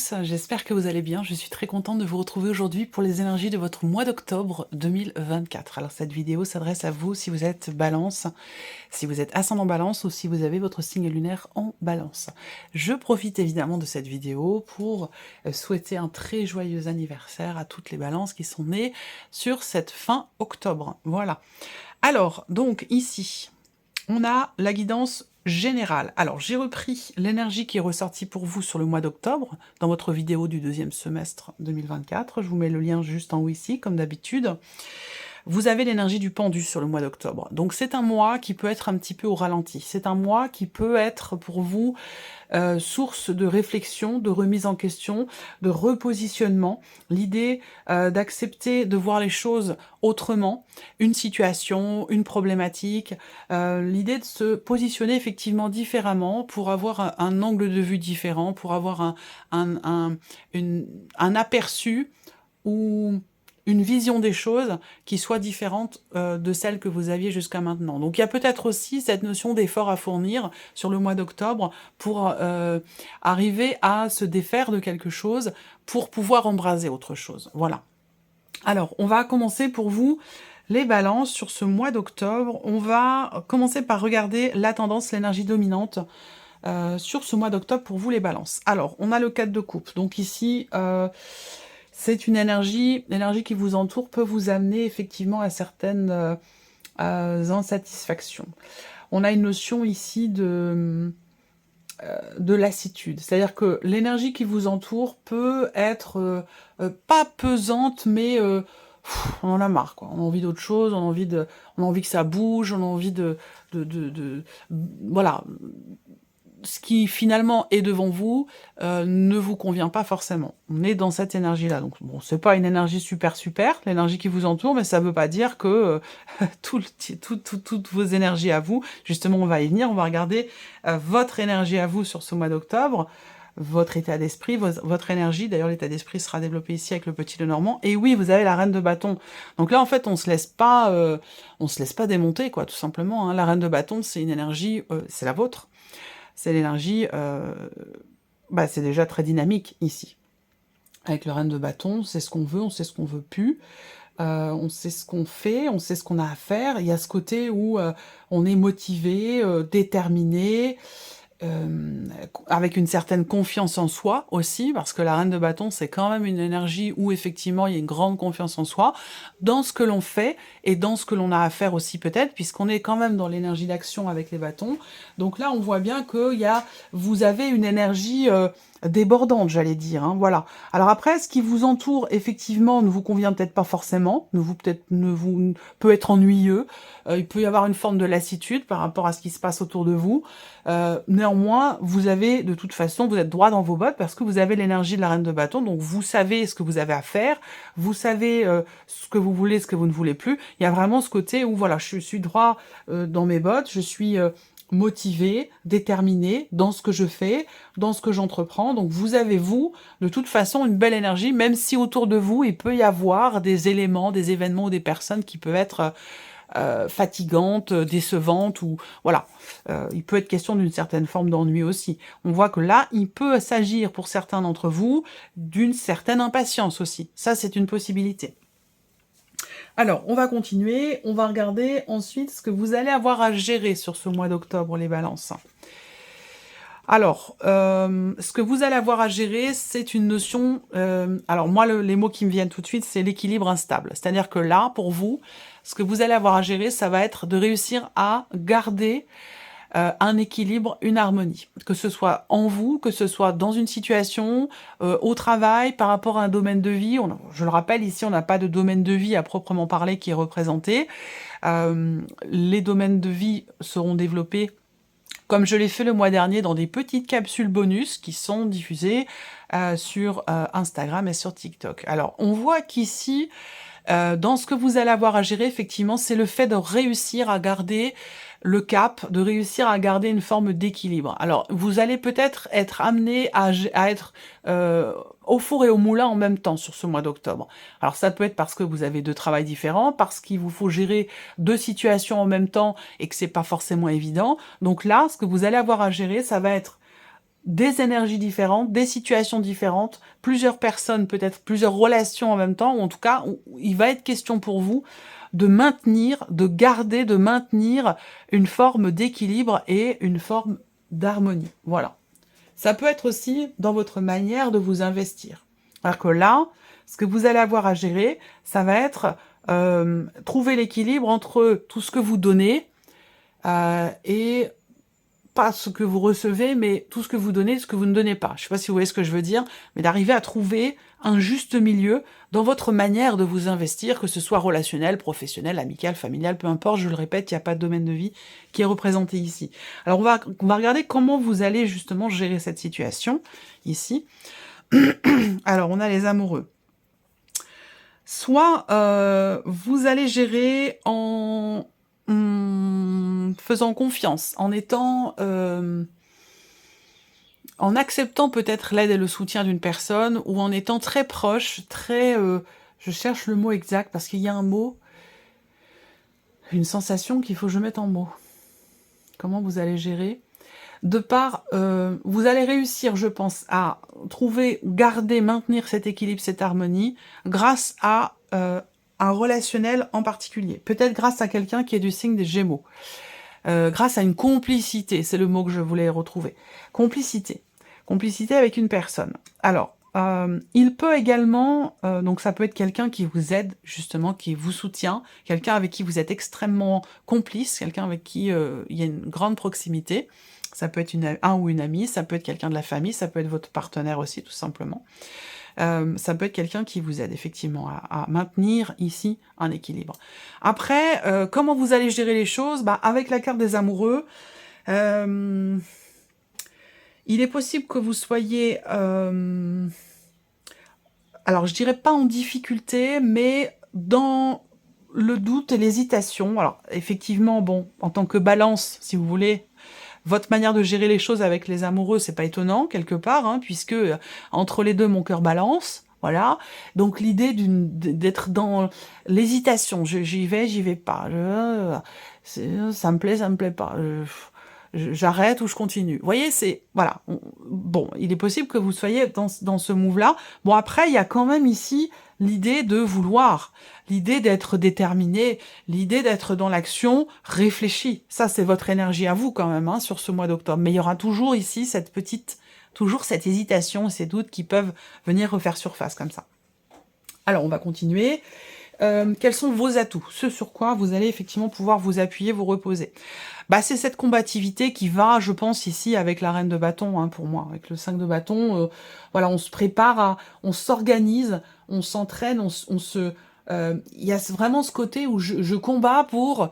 tous, j'espère que vous allez bien. Je suis très contente de vous retrouver aujourd'hui pour les énergies de votre mois d'octobre 2024. Alors cette vidéo s'adresse à vous si vous êtes Balance, si vous êtes ascendant Balance ou si vous avez votre signe lunaire en Balance. Je profite évidemment de cette vidéo pour souhaiter un très joyeux anniversaire à toutes les Balances qui sont nées sur cette fin octobre. Voilà. Alors, donc ici, on a la guidance générale. Alors, j'ai repris l'énergie qui est ressortie pour vous sur le mois d'octobre, dans votre vidéo du deuxième semestre 2024. Je vous mets le lien juste en haut ici, comme d'habitude. Vous avez l'énergie du pendu sur le mois d'octobre. Donc, c'est un mois qui peut être un petit peu au ralenti. C'est un mois qui peut être pour vous source de réflexion, de remise en question, de repositionnement. L'idée d'accepter de voir les choses autrement, une situation, une problématique, l'idée de se positionner effectivement différemment pour avoir un angle de vue différent, pour avoir un aperçu ou une vision des choses qui soit différente de celle que vous aviez jusqu'à maintenant. Donc il y a peut-être aussi cette notion d'effort à fournir sur le mois d'octobre pour arriver à se défaire de quelque chose pour pouvoir embraser autre chose. Voilà. Alors, on va commencer pour vous les balances sur ce mois d'octobre. On va commencer par regarder la tendance, l'énergie dominante sur ce mois d'octobre pour vous les balances. Alors, on a le 4 de coupe. Donc ici... c'est une énergie, l'énergie qui vous entoure peut vous amener effectivement à certaines insatisfactions. On a une notion ici de lassitude, c'est-à-dire que l'énergie qui vous entoure peut être pas pesante, mais on en a marre, quoi. On a envie d'autre chose, on a envie que ça bouge, on a envie voilà. Ce qui finalement est devant vous ne vous convient pas forcément. On est dans cette énergie-là. Donc bon, c'est pas une énergie super, l'énergie qui vous entoure, mais ça veut pas dire que toutes vos énergies à vous, justement on va y venir, on va regarder votre énergie à vous sur ce mois d'octobre, votre état d'esprit, votre énergie. D'ailleurs, l'état d'esprit sera développé ici avec le petit Lenormand. Et oui, vous avez la reine de bâton. Donc là, en fait, on se laisse pas démonter, quoi, tout simplement. Hein. La reine de bâton, c'est une énergie, c'est la vôtre. C'est l'énergie, c'est déjà très dynamique ici. Avec le reine de bâton, c'est ce qu'on veut, on sait ce qu'on veut plus, on sait ce qu'on fait, on sait ce qu'on a à faire. Il y a ce côté où on est motivé, déterminé, avec une certaine confiance en soi aussi, parce que la reine de bâton, c'est quand même une énergie où effectivement il y a une grande confiance en soi, dans ce que l'on fait et dans ce que l'on a à faire aussi peut-être, puisqu'on est quand même dans l'énergie d'action avec les bâtons. Donc là, on voit bien que vous avez une énergie débordante, j'allais dire. Hein, voilà. Alors après, ce qui vous entoure, effectivement, ne vous convient peut-être pas forcément, peut être ennuyeux. Il peut y avoir une forme de lassitude par rapport à ce qui se passe autour de vous. Néanmoins, vous avez, de toute façon, vous êtes droit dans vos bottes parce que vous avez l'énergie de la reine de bâton, donc vous savez ce que vous avez à faire, vous savez ce que vous voulez, ce que vous ne voulez plus. Il y a vraiment ce côté où, voilà, je suis droit dans mes bottes, je suis motivé, déterminé dans ce que je fais, dans ce que j'entreprends. Donc vous avez, vous, de toute façon, une belle énergie, même si autour de vous, il peut y avoir des éléments, des événements ou des personnes qui peuvent être fatigantes, décevantes, ou voilà. Il peut être question d'une certaine forme d'ennui aussi. On voit que là, il peut s'agir pour certains d'entre vous d'une certaine impatience aussi. Ça, c'est une possibilité. Alors, on va continuer, on va regarder ensuite ce que vous allez avoir à gérer sur ce mois d'octobre, les balances. Alors, ce que vous allez avoir à gérer, c'est une notion... alors moi, les mots qui me viennent tout de suite, c'est l'équilibre instable. C'est-à-dire que là, pour vous, ce que vous allez avoir à gérer, ça va être de réussir à garder un équilibre, une harmonie. Que ce soit en vous, que ce soit dans une situation, au travail, par rapport à un domaine de vie. Je le rappelle, ici, on n'a pas de domaine de vie à proprement parler qui est représenté. Les domaines de vie seront développés comme je l'ai fait le mois dernier dans des petites capsules bonus qui sont diffusées sur Instagram et sur TikTok. Alors, on voit qu'ici, dans ce que vous allez avoir à gérer, effectivement, c'est le fait de réussir à garder le cap, de réussir à garder une forme d'équilibre. Alors, vous allez peut-être être amené à être au four et au moulin en même temps sur ce mois d'octobre. Alors, ça peut être parce que vous avez deux travails différents, parce qu'il vous faut gérer deux situations en même temps et que c'est pas forcément évident. Donc là, ce que vous allez avoir à gérer, ça va être des énergies différentes, des situations différentes, plusieurs personnes, peut-être plusieurs relations en même temps, ou en tout cas, il va être question pour vous de maintenir, de garder, de maintenir une forme d'équilibre et une forme d'harmonie. Voilà. Ça peut être aussi dans votre manière de vous investir. Alors que là, ce que vous allez avoir à gérer, ça va être trouver l'équilibre entre tout ce que vous donnez et pas ce que vous recevez, mais tout ce que vous donnez, ce que vous ne donnez pas. Je ne sais pas si vous voyez ce que je veux dire, mais d'arriver à trouver un juste milieu dans votre manière de vous investir, que ce soit relationnel, professionnel, amical, familial, peu importe, je le répète, il n'y a pas de domaine de vie qui est représenté ici. Alors on va regarder comment vous allez justement gérer cette situation, ici. Alors on a les amoureux. Soit vous allez gérer en faisant confiance, en étant, en acceptant peut-être l'aide et le soutien d'une personne, ou en étant très proche, très, je cherche le mot exact parce qu'il y a un mot, une sensation qu'il faut que je mette en mots. Comment vous allez gérer? De part, vous allez réussir, je pense, à trouver, garder, maintenir cet équilibre, cette harmonie, grâce à un relationnel en particulier. Peut-être grâce à quelqu'un qui est du signe des Gémeaux. Grâce à une complicité, c'est le mot que je voulais retrouver. Complicité. Complicité avec une personne. Alors, il peut également, donc ça peut être quelqu'un qui vous aide, justement, qui vous soutient, quelqu'un avec qui vous êtes extrêmement complice, quelqu'un avec qui il y a une grande proximité. Ça peut être un ou une amie, ça peut être quelqu'un de la famille, ça peut être votre partenaire aussi, tout simplement. Ça peut être quelqu'un qui vous aide effectivement à maintenir ici un équilibre. Après, comment vous allez gérer les choses? Avec la carte des amoureux, il est possible que vous soyez, alors je dirais pas en difficulté, mais dans le doute et l'hésitation. Alors effectivement, bon, en tant que balance, si vous voulez, votre manière de gérer les choses avec les amoureux, c'est pas étonnant, quelque part, hein, puisque entre les deux, mon cœur balance, voilà. Donc l'idée d'être dans l'hésitation, j'y vais pas, ça me plaît pas, j'arrête ou je continue. Vous voyez, c'est, voilà, bon, il est possible que vous soyez dans ce move-là. Bon, après, il y a quand même ici l'idée de vouloir, l'idée d'être déterminé, l'idée d'être dans l'action réfléchie. Ça, c'est votre énergie à vous quand même, hein, sur ce mois d'octobre. Mais il y aura toujours ici toujours cette hésitation, ces doutes qui peuvent venir refaire surface comme ça. Alors, on va continuer. Quels sont vos atouts? Ce sur quoi vous allez effectivement pouvoir vous appuyer, vous reposer. C'est cette combativité qui va, je pense, ici, avec la reine de bâton, hein, pour moi. Avec le 5 de bâton, voilà, on se prépare, on s'organise, on s'entraîne, il y a vraiment ce côté où je combats pour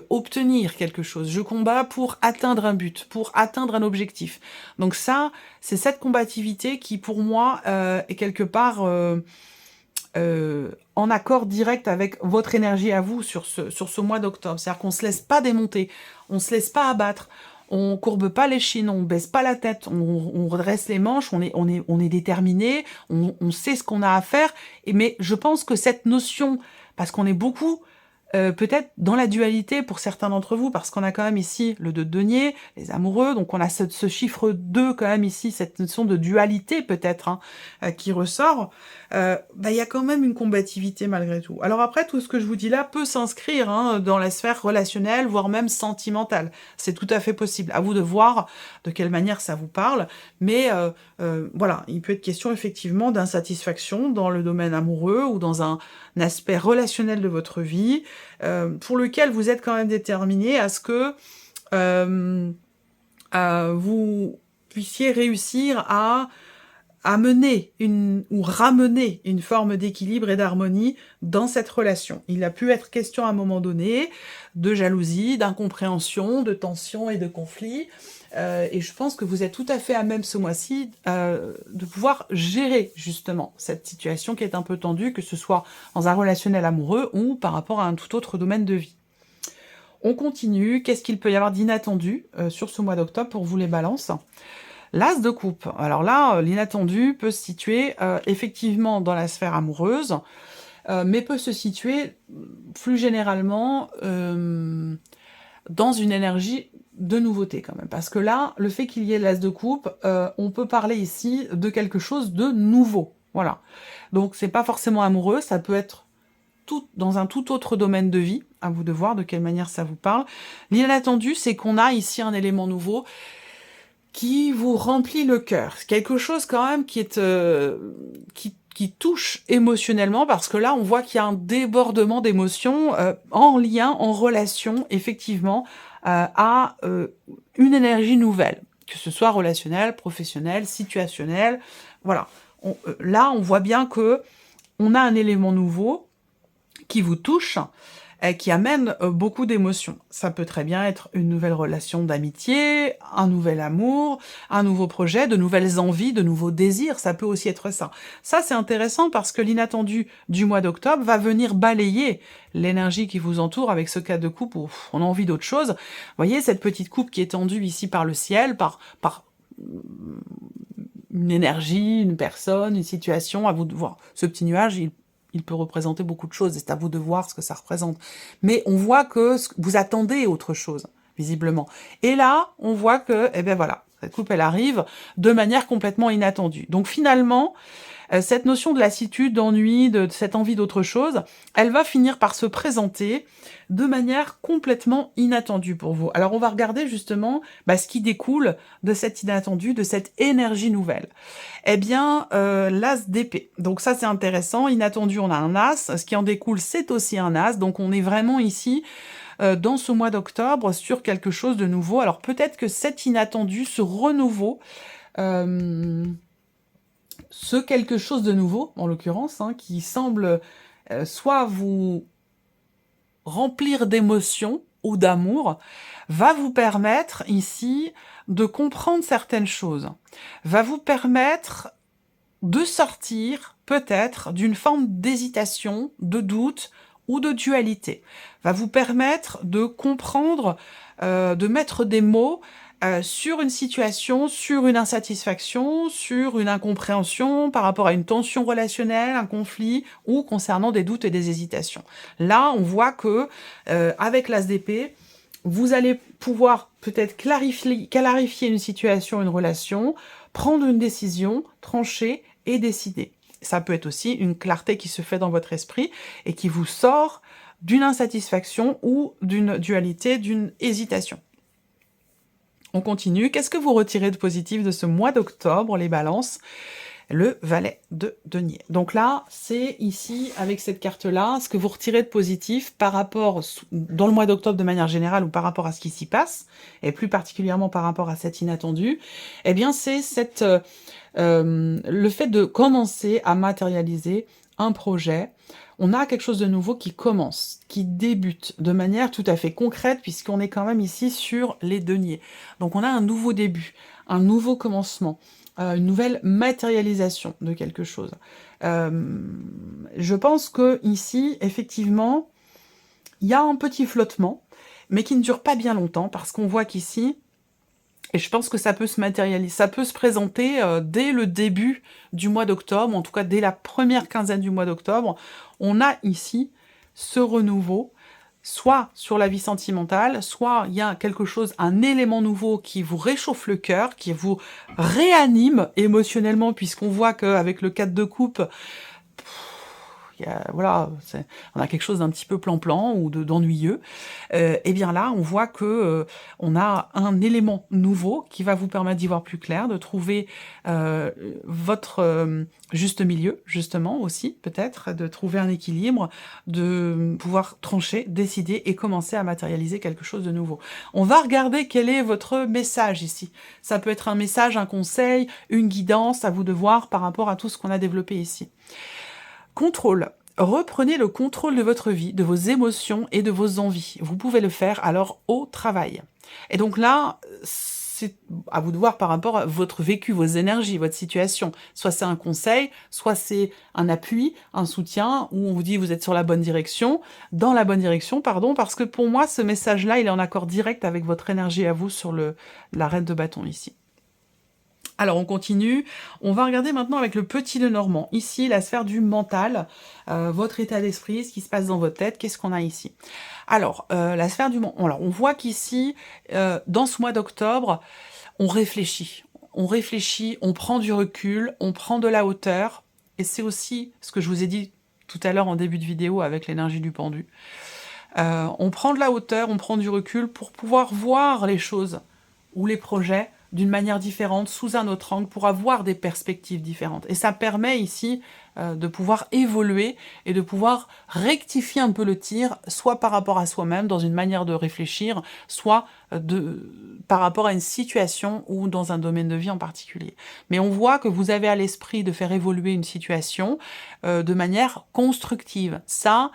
obtenir quelque chose. Je combats pour atteindre un but, pour atteindre un objectif. Donc ça, c'est cette combativité qui, pour moi, est quelque part en accord direct avec votre énergie à vous sur ce mois d'octobre. C'est-à-dire qu'on se laisse pas démonter, on se laisse pas abattre, on courbe pas les chines, on baisse pas la tête, on redresse les manches, on est déterminé, on sait ce qu'on a à faire. Mais je pense que cette notion, parce qu'on est beaucoup peut-être dans la dualité pour certains d'entre vous, parce qu'on a quand même ici le 2 de denier, les amoureux, donc on a ce chiffre 2 quand même ici, cette notion de dualité peut-être, hein, qui ressort, il y a quand même une combativité malgré tout. Alors après, tout ce que je vous dis là peut s'inscrire hein, dans la sphère relationnelle, voire même sentimentale. C'est tout à fait possible. À vous de voir de quelle manière ça vous parle, mais voilà, il peut être question effectivement d'insatisfaction dans le domaine amoureux ou dans un aspect relationnel de votre vie, pour lequel vous êtes quand même déterminé à ce que vous puissiez réussir à mener ou ramener une forme d'équilibre et d'harmonie dans cette relation. Il a pu être question à un moment donné de jalousie, d'incompréhension, de tension et de conflit. Et je pense que vous êtes tout à fait à même ce mois-ci de pouvoir gérer justement cette situation qui est un peu tendue, que ce soit dans un relationnel amoureux ou par rapport à un tout autre domaine de vie. On continue. Qu'est-ce qu'il peut y avoir d'inattendu sur ce mois d'octobre pour vous les balances ? L'as de coupe. Alors là, l'inattendu peut se situer effectivement dans la sphère amoureuse, mais peut se situer plus généralement dans une énergie de nouveautés quand même, parce que là, le fait qu'il y ait l'as de coupe, on peut parler ici de quelque chose de nouveau, voilà. Donc c'est pas forcément amoureux, ça peut être dans un tout autre domaine de vie, à vous de voir de quelle manière ça vous parle. L'inattendu, c'est qu'on a ici un élément nouveau qui vous remplit le cœur. C'est quelque chose quand même qui est qui touche émotionnellement, parce que là, on voit qu'il y a un débordement d'émotions en lien, en relation, effectivement, à une énergie nouvelle, que ce soit relationnelle, professionnelle, situationnelle. Voilà. Là, on voit bien que on a un élément nouveau qui vous touche, qui amène beaucoup d'émotions. Ça peut très bien être une nouvelle relation d'amitié, un nouvel amour, un nouveau projet, de nouvelles envies, de nouveaux désirs, ça peut aussi être ça. Ça, c'est intéressant parce que l'inattendu du mois d'octobre va venir balayer l'énergie qui vous entoure avec ce cas de coupe où on a envie d'autre chose. Vous voyez, cette petite coupe qui est tendue ici par le ciel, par une énergie, une personne, une situation, à vous de voir. Ce petit nuage, il peut représenter beaucoup de choses, et c'est à vous de voir ce que ça représente. Mais on voit que vous attendez autre chose, visiblement. Et là, on voit que, eh bien voilà, cette coupe, elle arrive de manière complètement inattendue. Donc finalement, cette notion de lassitude, d'ennui, de cette envie d'autre chose, elle va finir par se présenter de manière complètement inattendue pour vous. Alors on va regarder justement ce qui découle de cet inattendu, de cette énergie nouvelle. Eh bien, l'as d'épée. Donc ça, c'est intéressant. Inattendu, on a un as. Ce qui en découle, c'est aussi un as. Donc on est vraiment ici, dans ce mois d'octobre, sur quelque chose de nouveau. Alors peut-être que cet inattendu, ce renouveau, ce quelque chose de nouveau, en l'occurrence, qui semble soit vous remplir d'émotions ou d'amour, va vous permettre ici de comprendre certaines choses, va vous permettre de sortir peut-être d'une forme d'hésitation, de doute ou de dualité, va vous permettre de comprendre, de mettre des mots sur une situation, sur une insatisfaction, sur une incompréhension par rapport à une tension relationnelle, un conflit, ou concernant des doutes et des hésitations. Là, on voit que avec l'as d'épée, vous allez pouvoir peut-être clarifier une situation, une relation, prendre une décision, trancher et décider. Ça peut être aussi une clarté qui se fait dans votre esprit et qui vous sort d'une insatisfaction ou d'une dualité, d'une hésitation. On continue. Qu'est-ce que vous retirez de positif de ce mois d'octobre, les balances? Le valet de denier. Donc là, c'est ici, avec cette carte-là, ce que vous retirez de positif par rapport, dans le mois d'octobre de manière générale, ou par rapport à ce qui s'y passe, et plus particulièrement par rapport à cet inattendu, eh bien c'est le fait de commencer à matérialiser un projet. On a quelque chose de nouveau qui commence, qui débute de manière tout à fait concrète, puisqu'on est quand même ici sur les deniers. Donc on a un nouveau début, un nouveau commencement, une nouvelle matérialisation de quelque chose. Je pense que ici, effectivement, il y a un petit flottement, mais qui ne dure pas bien longtemps, parce qu'on voit qu'ici, et je pense que ça peut se matérialiser, ça peut se présenter dès le début du mois d'octobre, en tout cas dès la première quinzaine du mois d'octobre, on a ici ce renouveau, soit sur la vie sentimentale, soit il y a quelque chose, un élément nouveau qui vous réchauffe le cœur, qui vous réanime émotionnellement, puisqu'on voit qu'avec le 4 de coupe, voilà, on a quelque chose d'un petit peu plan-plan ou d'ennuyeux. Et bien là, on voit que on a un élément nouveau qui va vous permettre d'y voir plus clair, de trouver votre juste milieu, justement, aussi, peut-être, de trouver un équilibre, de pouvoir trancher, décider et commencer à matérialiser quelque chose de nouveau. On va regarder quel est votre message ici. Ça peut être un message, un conseil, une guidance, à vous de voir par rapport à tout ce qu'on a développé ici. Contrôle. Reprenez le contrôle de votre vie, de vos émotions et de vos envies. Vous pouvez le faire alors au travail. Et donc là, c'est à vous de voir par rapport à votre vécu, vos énergies, votre situation. Soit c'est un conseil, soit c'est un appui, un soutien, où on vous dit vous êtes sur la bonne direction, dans la bonne direction, pardon, parce que pour moi, ce message-là, il est en accord direct avec votre énergie à vous sur la reine de bâton ici. Alors, on continue. On va regarder maintenant avec le petit Lenormand. Ici, la sphère du mental, votre état d'esprit, ce qui se passe dans votre tête. Qu'est-ce qu'on a ici? Alors, la sphère du mental. Alors, on voit qu'ici, dans ce mois d'octobre, on réfléchit. On réfléchit, on prend du recul, on prend de la hauteur. Et c'est aussi ce que je vous ai dit tout à l'heure en début de vidéo avec l'énergie du pendu. On prend de la hauteur, on prend du recul pour pouvoir voir les choses ou les projets d'une manière différente, sous un autre angle, pour avoir des perspectives différentes. Et ça permet ici de pouvoir évoluer et de pouvoir rectifier un peu le tir, soit par rapport à soi-même, dans une manière de réfléchir, soit par rapport à une situation ou dans un domaine de vie en particulier. Mais on voit que vous avez à l'esprit de faire évoluer une situation de manière constructive. Ça,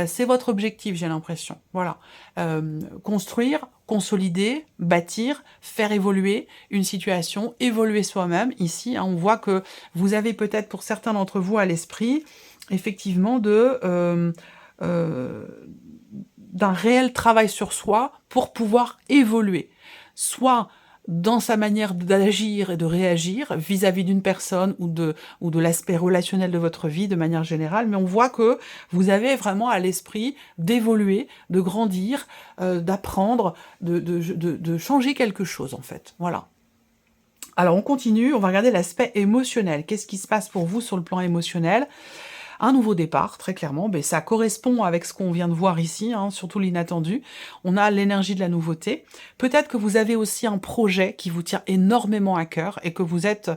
c'est votre objectif, j'ai l'impression. Voilà. Construire, consolider, bâtir, faire évoluer une situation, évoluer soi-même. Ici, hein, on voit que vous avez peut-être pour certains d'entre vous à l'esprit, effectivement, d'un réel travail sur soi pour pouvoir évoluer. Soit dans sa manière d'agir et de réagir vis-à-vis d'une personne ou de l'aspect relationnel de votre vie de manière générale, mais on voit que vous avez vraiment à l'esprit d'évoluer, de grandir, d'apprendre, de changer quelque chose en fait. Voilà. Alors on continue, on va regarder l'aspect émotionnel. Qu'est-ce qui se passe pour vous sur le plan émotionnel ? Un nouveau départ, très clairement, ben, ça correspond avec ce qu'on vient de voir ici, hein, surtout l'inattendu. On a l'énergie de la nouveauté. Peut-être que vous avez aussi un projet qui vous tient énormément à cœur et que vous êtes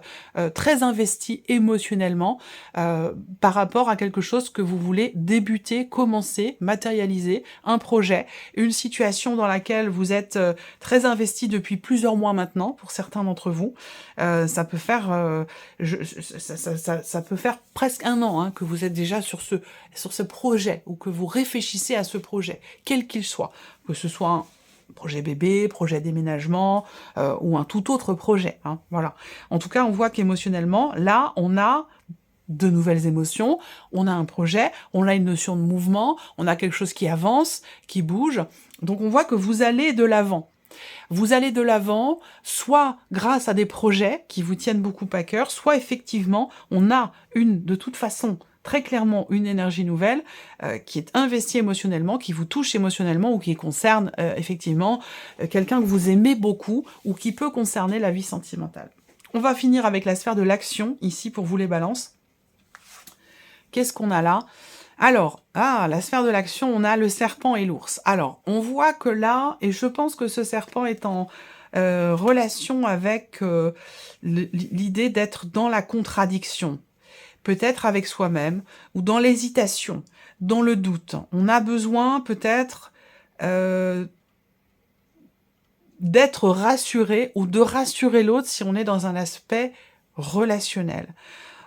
très investi émotionnellement par rapport à quelque chose que vous voulez débuter, commencer, matérialiser, un projet, une situation dans laquelle vous êtes très investi depuis plusieurs mois maintenant, pour certains d'entre vous. Ça peut faire ça peut faire presque un an hein, que vous êtes déjà sur ce projet ou que vous réfléchissez à ce projet, quel qu'il soit, que ce soit un projet bébé, projet déménagement ou un tout autre projet. Hein, voilà. En tout cas, on voit qu'émotionnellement, là, on a de nouvelles émotions, on a un projet, on a une notion de mouvement, on a quelque chose qui avance, qui bouge. Donc on voit que vous allez de l'avant. Vous allez de l'avant, soit grâce à des projets qui vous tiennent beaucoup à cœur, soit effectivement, on a de toute façon, très clairement, une énergie nouvelle qui est investie émotionnellement, qui vous touche émotionnellement ou qui concerne effectivement quelqu'un que vous aimez beaucoup ou qui peut concerner la vie sentimentale. On va finir avec la sphère de l'action, ici pour vous les balances. Qu'est-ce qu'on a là ? Alors, la sphère de l'action, on a le serpent et l'ours. Alors, on voit que là, et je pense que ce serpent est en relation avec l'idée d'être dans la contradiction, peut-être avec soi-même, ou dans l'hésitation, dans le doute. On a besoin peut-être d'être rassuré ou de rassurer l'autre si on est dans un aspect relationnel.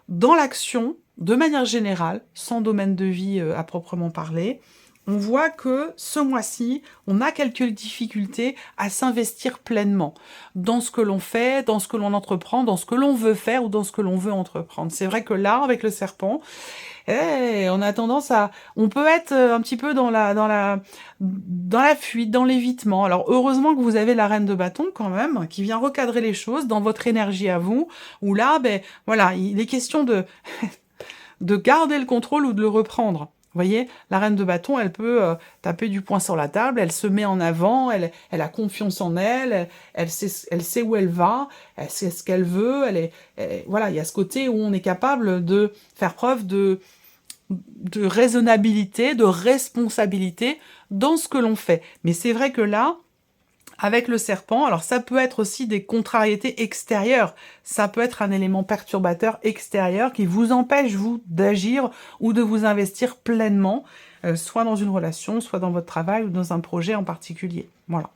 Dans l'action, de manière générale, sans domaine de vie à proprement parler, on voit que ce mois-ci, on a quelques difficultés à s'investir pleinement dans ce que l'on fait, dans ce que l'on entreprend, dans ce que l'on veut faire ou dans ce que l'on veut entreprendre. C'est vrai que là, avec le serpent, on a tendance à... On peut être un petit peu dans la fuite, dans l'évitement. Alors, heureusement que vous avez la reine de bâton, quand même, qui vient recadrer les choses dans votre énergie à vous, où là, voilà, il est question de garder le contrôle ou de le reprendre. Vous voyez, la reine de bâton, elle peut taper du poing sur la table, elle se met en avant, elle a confiance en elle, elle sait où elle va, elle sait ce qu'elle veut, voilà, il y a ce côté où on est capable de faire preuve de raisonnabilité, de responsabilité dans ce que l'on fait. Mais c'est vrai que là, avec le serpent, alors ça peut être aussi des contrariétés extérieures, ça peut être un élément perturbateur extérieur qui vous empêche, vous, d'agir ou de vous investir pleinement, soit dans une relation, soit dans votre travail ou dans un projet en particulier. Voilà.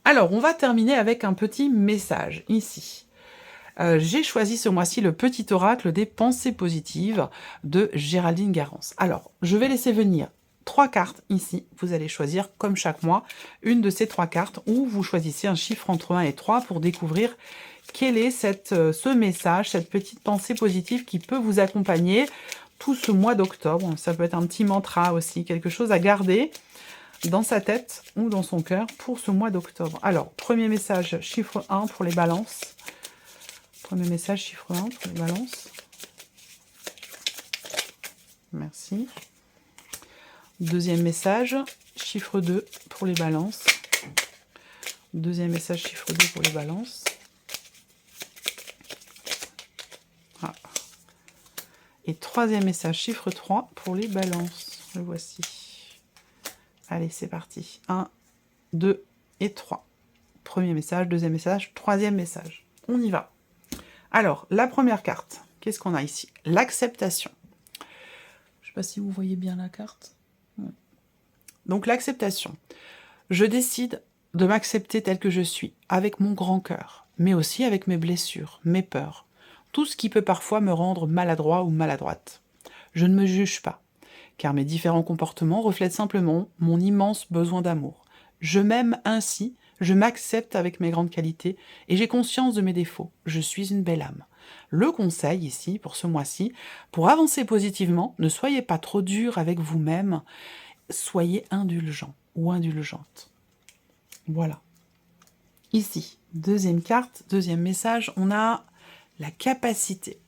Alors, on va terminer avec un petit message, ici. J'ai choisi ce mois-ci le petit oracle des pensées positives de Géraldine Garance. Alors, je vais laisser venir 3 cartes ici, vous allez choisir comme chaque mois une de ces 3 cartes ou vous choisissez un chiffre entre 1 et 3 pour découvrir quel est ce message, cette petite pensée positive qui peut vous accompagner tout ce mois d'octobre. Ça peut être un petit mantra aussi, quelque chose à garder dans sa tête ou dans son cœur pour ce mois d'octobre. Alors, premier message, chiffre 1 pour les balances. Premier message, chiffre 1 pour les balances. Merci. Deuxième message, chiffre 2 pour les balances. Deuxième message, chiffre 2 pour les balances. Ah. Et troisième message, chiffre 3 pour les balances. Le voici. Allez, c'est parti. 1, 2 et 3. Premier message, deuxième message, troisième message. On y va. Alors, la première carte, qu'est-ce qu'on a ici? L'acceptation. Je ne sais pas si vous voyez bien la carte. Ouais. Donc, l'acceptation. Je décide de m'accepter tel que je suis, avec mon grand cœur, mais aussi avec mes blessures, mes peurs, tout ce qui peut parfois me rendre maladroit ou maladroite. Je ne me juge pas, car mes différents comportements reflètent simplement mon immense besoin d'amour. Je m'aime ainsi, je m'accepte avec mes grandes qualités, et j'ai conscience de mes défauts. Je suis une belle âme. Le conseil ici, pour ce mois-ci, pour avancer positivement, ne soyez pas trop dur avec vous-même, soyez indulgent ou indulgente. Voilà. Ici, deuxième carte, deuxième message, on a la capacité.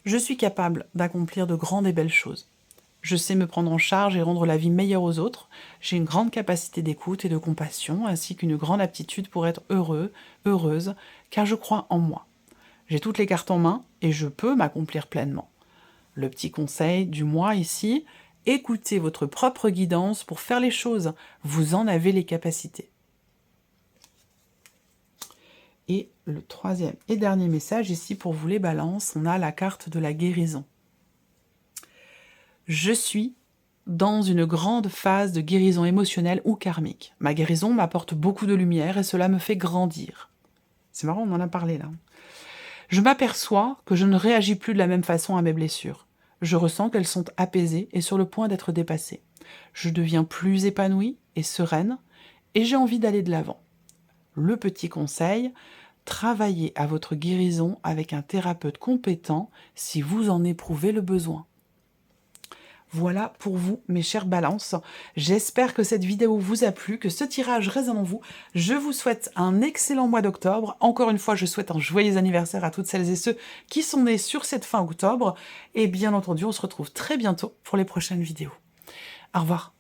Je suis capable d'accomplir de grandes et belles choses. Je sais me prendre en charge et rendre la vie meilleure aux autres. J'ai une grande capacité d'écoute et de compassion, ainsi qu'une grande aptitude pour être heureux, heureuse, car je crois en moi. J'ai toutes les cartes en main et je peux m'accomplir pleinement. Le petit conseil du mois ici, écoutez votre propre guidance pour faire les choses. Vous en avez les capacités. Et le troisième et dernier message ici pour vous les balances, on a la carte de la guérison. Je suis dans une grande phase de guérison émotionnelle ou karmique. Ma guérison m'apporte beaucoup de lumière et cela me fait grandir. C'est marrant, on en a parlé là. Je m'aperçois que je ne réagis plus de la même façon à mes blessures. Je ressens qu'elles sont apaisées et sur le point d'être dépassées. Je deviens plus épanouie et sereine et j'ai envie d'aller de l'avant. Le petit conseil, travaillez à votre guérison avec un thérapeute compétent si vous en éprouvez le besoin. Voilà pour vous, mes chères balances. J'espère que cette vidéo vous a plu, que ce tirage résonne en vous. Je vous souhaite un excellent mois d'octobre. Encore une fois, je souhaite un joyeux anniversaire à toutes celles et ceux qui sont nés sur cette fin octobre. Et bien entendu, on se retrouve très bientôt pour les prochaines vidéos. Au revoir.